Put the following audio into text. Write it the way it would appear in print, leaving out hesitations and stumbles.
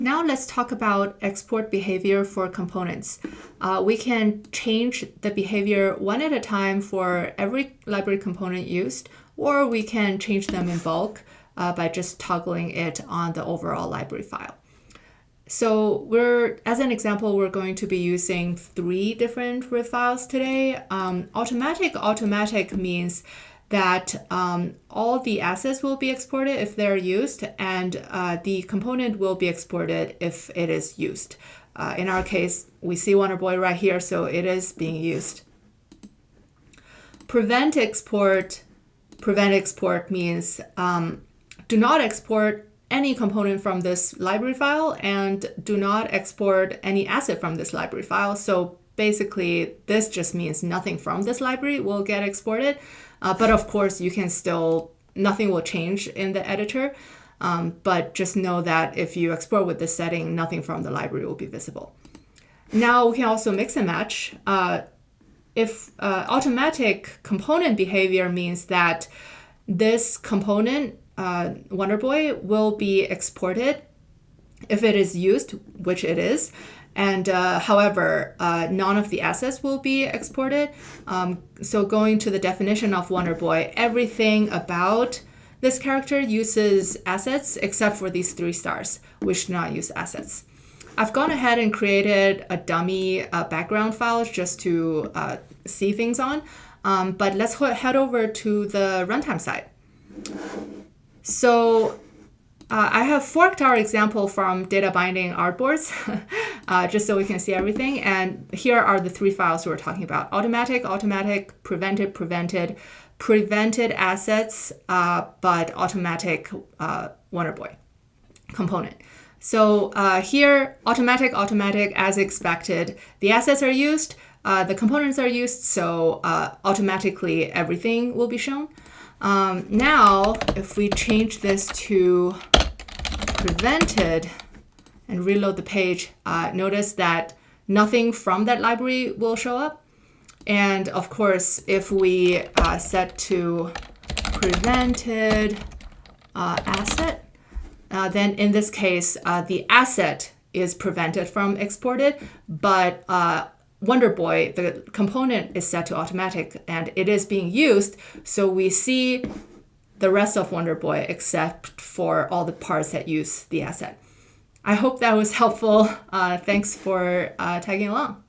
Now let's talk about export behavior for components. We can change the behavior one at a time for every library component used, or we can change them in bulk by just toggling it on the overall library file. So as an example, we're going to be using 3 different RIV files today. Automatic means that all the assets will be exported if they're used, and the component will be exported if it is used. In our case, we see Wonderboy right here, so it is being used. Prevent export means do not export any component from this library file and do not export any asset from this library file. So basically, this just means nothing from this library will get exported. But of course, you can nothing will change in the editor. But just know that if you export with this setting, nothing from the library will be visible. Now we can also mix and match. If automatic component behavior means that this component, Wonderboy, will be exported if it is used, which it is. And however, none of the assets will be exported. So going to the definition of Wonderboy, everything about this character uses assets except for these 3 stars, which do not use assets. I've gone ahead and created a dummy background file just to see things on. But let's head over to the runtime side. So I have forked our example from data binding artboards just so we can see everything. And here are the 3 files we're talking about. Automatic, prevented assets, but automatic Wonderboy component. So here, automatic, as expected. The assets are used, the components are used, so automatically everything will be shown. Now, if we change this to prevented and reload the page, notice that nothing from that library will show up. And of course, if we set to prevented asset, then in this case, the asset is prevented from exported, but Wonderboy, the component, is set to automatic and it is being used. So we see the rest of Wonderboy except for all the parts that use the asset. I hope that was helpful. Thanks for tagging along.